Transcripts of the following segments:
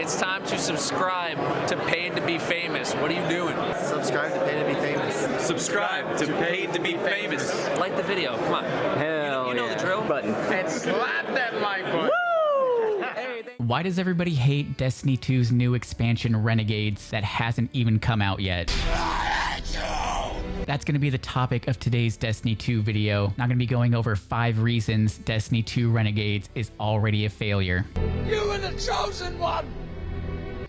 It's time to subscribe to Paid to Be Famous. What are you doing? Subscribe to Paid to Be Famous. Subscribe to Paid to Be Famous. Like the video. Come on. Hell you know yeah. the drill. Button. And slap that like button. Why does everybody hate Destiny 2's new expansion Renegades that hasn't even come out yet? That's going to be the topic of today's Destiny 2 video. I'm going to be going over 5 reasons Destiny 2 Renegades is already a failure. You were the chosen one!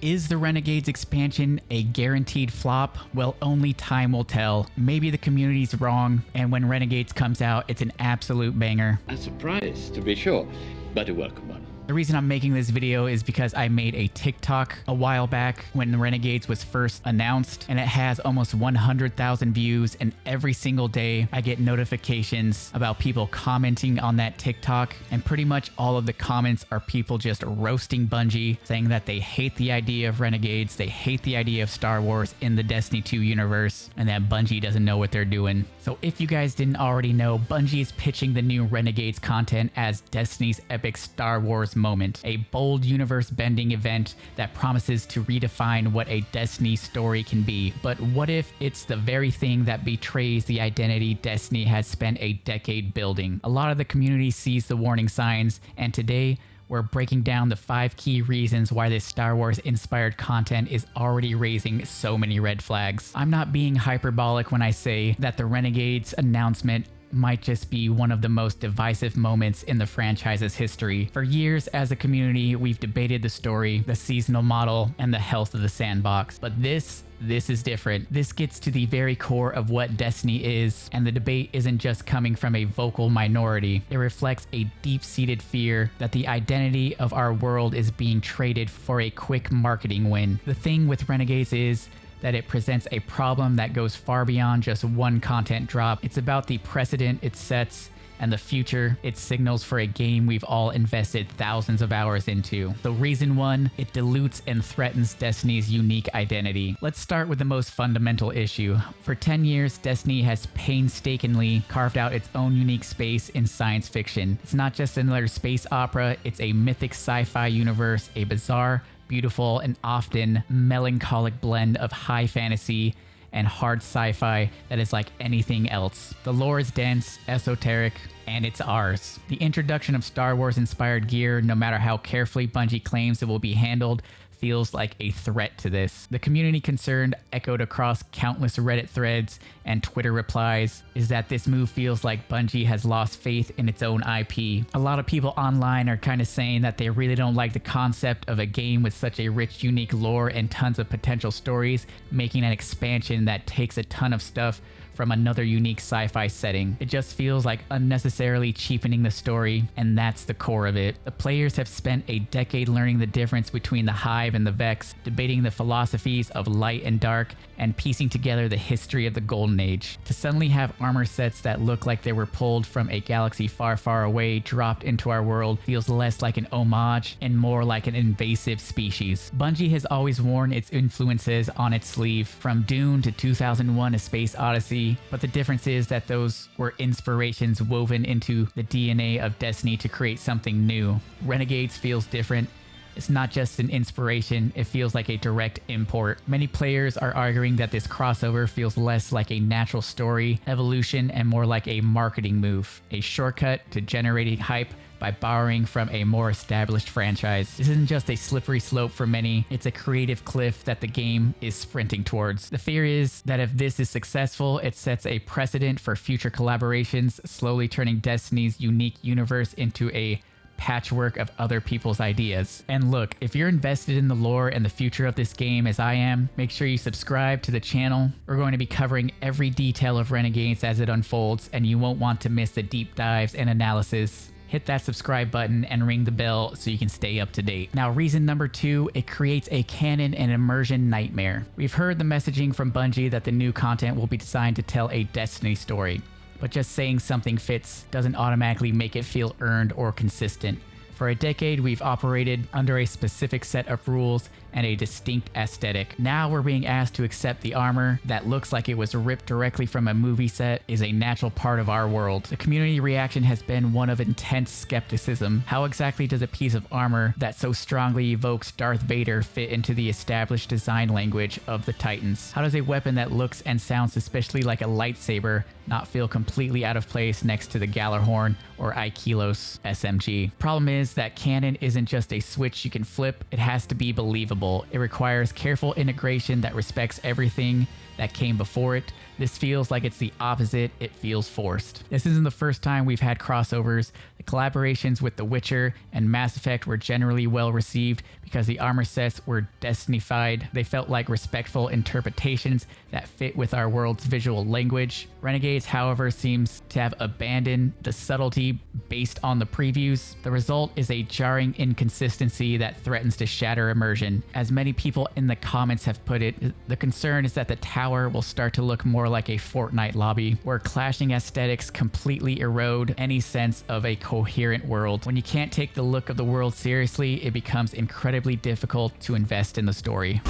Is the Renegades expansion a guaranteed flop? Well, only time will tell. Maybe the community's wrong, and when Renegades comes out, it's an absolute banger. A surprise, to be sure, but a welcome one. The reason I'm making this video is because I made a TikTok a while back when Renegades was first announced, and it has almost 100,000 views, and every single day I get notifications about people commenting on that TikTok, and pretty much all of the comments are people just roasting Bungie, saying that they hate the idea of Renegades, they hate the idea of Star Wars in the Destiny 2 universe, and that Bungie doesn't know what they're doing. So if you guys didn't already know, Bungie is pitching the new Renegades content as Destiny's epic Star Wars moment, a bold universe-bending event that promises to redefine what a Destiny story can be. But what if it's the very thing that betrays the identity Destiny has spent a decade building? A lot of the community sees the warning signs, and today we're breaking down the 5 key reasons why this Star Wars inspired content is already raising so many red flags. I'm not being hyperbolic when I say that the Renegades announcement might just be one of the most divisive moments in the franchise's history. For years as a community, we've debated the story, the seasonal model, and the health of the sandbox. But this is different. This gets to the very core of what Destiny is, and the debate isn't just coming from a vocal minority. It reflects a deep-seated fear that the identity of our world is being traded for a quick marketing win. The thing with Renegades is that it presents a problem that goes far beyond just one content drop. It's about the precedent it sets and the future it signals for a game we've all invested thousands of hours into. So reason 1, it dilutes and threatens Destiny's unique identity. Let's start with the most fundamental issue. For 10 years, Destiny has painstakingly carved out its own unique space in science fiction. It's not just another space opera, it's a mythic sci-fi universe, a bizarre, beautiful, and often melancholic blend of high fantasy and hard sci-fi that is like anything else. The lore is dense, esoteric, and it's ours. The introduction of Star Wars inspired gear, no matter how carefully Bungie claims it will be handled, feels like a threat to this. The community concerned, echoed across countless Reddit threads and Twitter replies, is that this move feels like Bungie has lost faith in its own IP. A lot of people online are kind of saying that they really don't like the concept of a game with such a rich, unique lore and tons of potential stories, making an expansion that takes a ton of stuff from another unique sci-fi setting. It just feels like unnecessarily cheapening the story, and that's the core of it. The players have spent a decade learning the difference between the Hive and the Vex, debating the philosophies of light and dark, and piecing together the history of the Golden Age. To suddenly have armor sets that look like they were pulled from a galaxy far, far away dropped into our world feels less like an homage and more like an invasive species. Bungie has always worn its influences on its sleeve, from Dune to 2001: A Space Odyssey, but the difference is that those were inspirations woven into the DNA of Destiny to create something new. Renegades feels different. It's not just an inspiration, it feels like a direct import. Many players are arguing that this crossover feels less like a natural story evolution and more like a marketing move, a shortcut to generating hype by borrowing from a more established franchise. This isn't just a slippery slope for many, it's a creative cliff that the game is sprinting towards. The fear is that if this is successful, it sets a precedent for future collaborations, slowly turning Destiny's unique universe into a patchwork of other people's ideas. And look, if you're invested in the lore and the future of this game as I am, make sure you subscribe to the channel. We're going to be covering every detail of Renegades as it unfolds, and you won't want to miss the deep dives and analysis. Hit that subscribe button and ring the bell so you can stay up to date. Now, reason number 2, it creates a canon and immersion nightmare. We've heard the messaging from Bungie that the new content will be designed to tell a Destiny story, but just saying something fits doesn't automatically make it feel earned or consistent. For a decade, we've operated under a specific set of rules and a distinct aesthetic. Now we're being asked to accept the armor that looks like it was ripped directly from a movie set is a natural part of our world. The community reaction has been one of intense skepticism. How exactly does a piece of armor that so strongly evokes Darth Vader fit into the established design language of the Titans? How does a weapon that looks and sounds suspiciously like a lightsaber not feel completely out of place next to the Gallarhorn or Aikilos SMG? Problem is that canon isn't just a switch you can flip, it has to be believable. It requires careful integration that respects everything that came before it. This feels like it's the opposite, it feels forced. This isn't the first time we've had crossovers. The collaborations with The Witcher and Mass Effect were generally well received because the armor sets were Destiny-fied. They felt like respectful interpretations that fit with our world's visual language. Renegades, however, seems to have abandoned the subtlety based on the previews. The result is a jarring inconsistency that threatens to shatter immersion. As many people in the comments have put it, the concern is that the tower will start to look more like a Fortnite lobby, where clashing aesthetics completely erode any sense of a coherent world. When you can't take the look of the world seriously, it becomes incredibly difficult to invest in the story.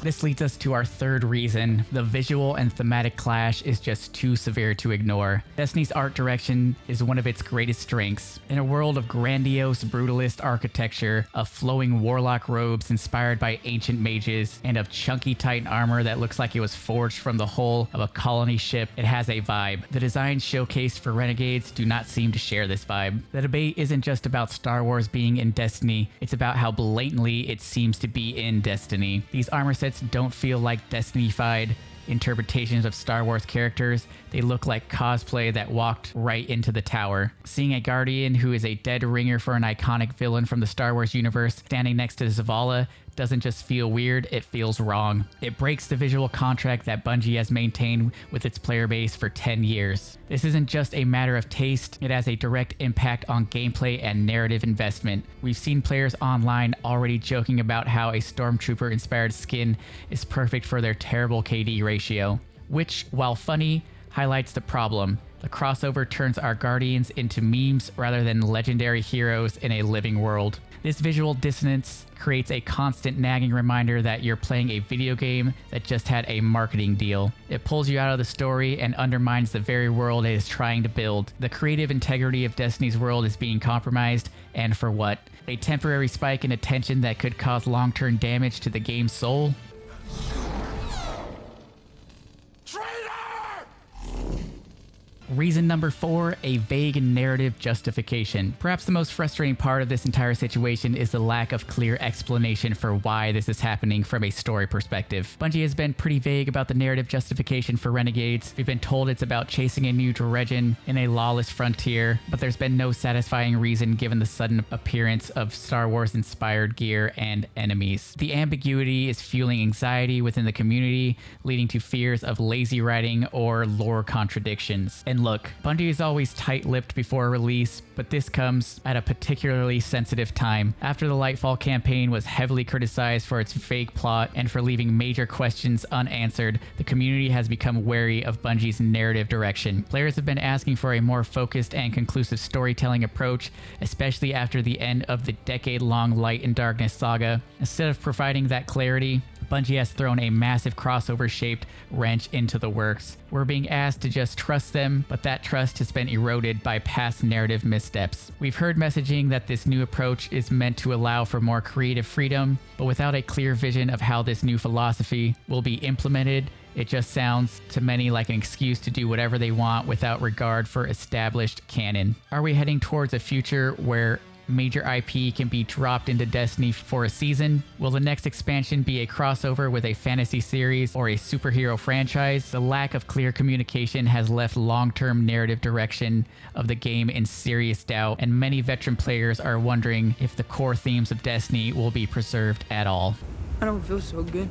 This leads us to our third reason. The visual and thematic clash is just too severe to ignore. Destiny's art direction is one of its greatest strengths. In a world of grandiose brutalist architecture, of flowing warlock robes inspired by ancient mages, and of chunky Titan armor that looks like it was forged from the hull of a colony ship, it has a vibe. The designs showcased for Renegades do not seem to share this vibe. The debate isn't just about Star Wars being in Destiny, it's about how blatantly it seems to be in Destiny. These armor sets don't feel like Destiny-fied interpretations of Star Wars characters. They look like cosplay that walked right into the tower. Seeing a Guardian who is a dead ringer for an iconic villain from the Star Wars universe standing next to Zavala doesn't just feel weird, it feels wrong. It breaks the visual contract that Bungie has maintained with its player base for 10 years. This isn't just a matter of taste, it has a direct impact on gameplay and narrative investment. We've seen players online already joking about how a Stormtrooper-inspired skin is perfect for their terrible KD ratio, which, while funny, highlights the problem. The crossover turns our Guardians into memes rather than legendary heroes in a living world. This visual dissonance creates a constant nagging reminder that you're playing a video game that just had a marketing deal. It pulls you out of the story and undermines the very world it is trying to build. The creative integrity of Destiny's world is being compromised, and for what? A temporary spike in attention that could cause long-term damage to the game's soul? Reason number 4, a vague narrative justification. Perhaps the most frustrating part of this entire situation is the lack of clear explanation for why this is happening from a story perspective. Bungie has been pretty vague about the narrative justification for Renegades. We've been told it's about chasing a new Dredgen in a lawless frontier, but there's been no satisfying reason given the sudden appearance of Star Wars-inspired gear and enemies. The ambiguity is fueling anxiety within the community, leading to fears of lazy writing or lore contradictions. And look, Bungie is always tight-lipped before a release, but this comes at a particularly sensitive time. After the Lightfall campaign was heavily criticized for its vague plot and for leaving major questions unanswered, the community has become wary of Bungie's narrative direction. Players have been asking for a more focused and conclusive storytelling approach, especially after the end of the decade-long Light and Darkness saga. Instead of providing that clarity, Bungie has thrown a massive crossover-shaped wrench into the works. We're being asked to just trust them, but that trust has been eroded by past narrative missteps. We've heard messaging that this new approach is meant to allow for more creative freedom, but without a clear vision of how this new philosophy will be implemented, it just sounds to many like an excuse to do whatever they want without regard for established canon. Are we heading towards a future where major IP can be dropped into Destiny for a season? Will the next expansion be a crossover with a fantasy series or a superhero franchise? The lack of clear communication has left long-term narrative direction of the game in serious doubt, and many veteran players are wondering if the core themes of Destiny will be preserved at all. I don't feel so good.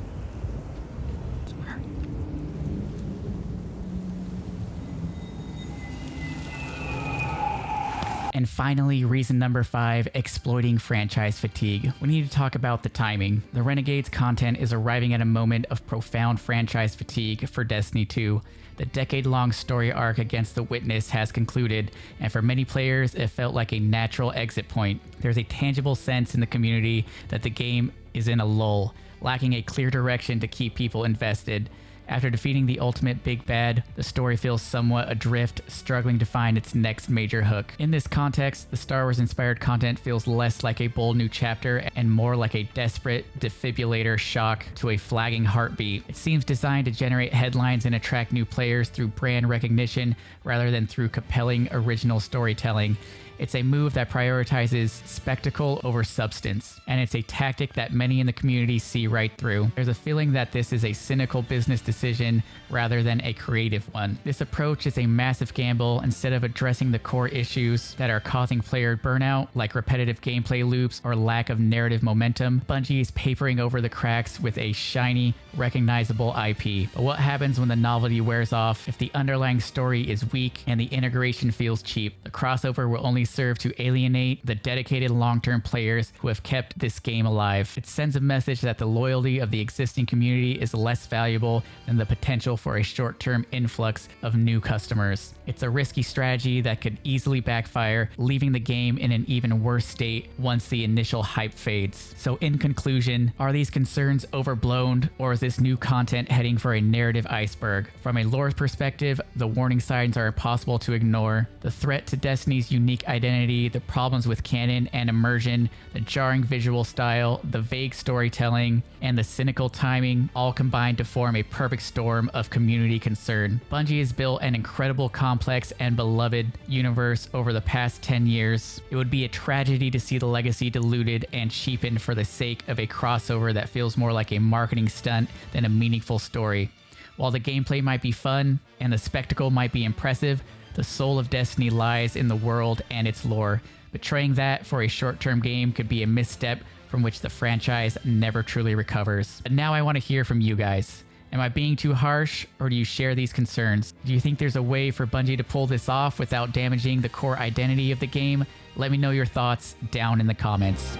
And finally, reason number 5, exploiting franchise fatigue. We need to talk about the timing. The Renegades content is arriving at a moment of profound franchise fatigue for Destiny 2. The decade-long story arc against the Witness has concluded, and for many players, it felt like a natural exit point. There's a tangible sense in the community that the game is in a lull, lacking a clear direction to keep people invested. After defeating the ultimate big bad, the story feels somewhat adrift, struggling to find its next major hook. In this context, the Star Wars-inspired content feels less like a bold new chapter and more like a desperate defibrillator shock to a flagging heartbeat. It seems designed to generate headlines and attract new players through brand recognition rather than through compelling original storytelling. It's a move that prioritizes spectacle over substance, and it's a tactic that many in the community see right through. There's a feeling that this is a cynical business decision rather than a creative one. This approach is a massive gamble. Instead of addressing the core issues that are causing player burnout, like repetitive gameplay loops or lack of narrative momentum, Bungie is papering over the cracks with a shiny, recognizable IP. But what happens when the novelty wears off? If the underlying story is weak and the integration feels cheap, the crossover will only serve to alienate the dedicated long-term players who have kept this game alive. It sends a message that the loyalty of the existing community is less valuable than the potential for a short-term influx of new customers. It's a risky strategy that could easily backfire, leaving the game in an even worse state once the initial hype fades. So in conclusion, are these concerns overblown, or is this new content heading for a narrative iceberg? From a lore perspective, the warning signs are impossible to ignore. The threat to Destiny's unique identity, the problems with canon and immersion, the jarring visual style, the vague storytelling, and the cynical timing all combine to form a perfect storm of community concern. Bungie has built an incredible, complex, and beloved universe over the past 10 years. It would be a tragedy to see the legacy diluted and cheapened for the sake of a crossover that feels more like a marketing stunt than a meaningful story. While the gameplay might be fun and the spectacle might be impressive, the soul of Destiny lies in the world and its lore. Betraying that for a short-term game could be a misstep from which the franchise never truly recovers. But now I want to hear from you guys. Am I being too harsh, or do you share these concerns? Do you think there's a way for Bungie to pull this off without damaging the core identity of the game? Let me know your thoughts down in the comments.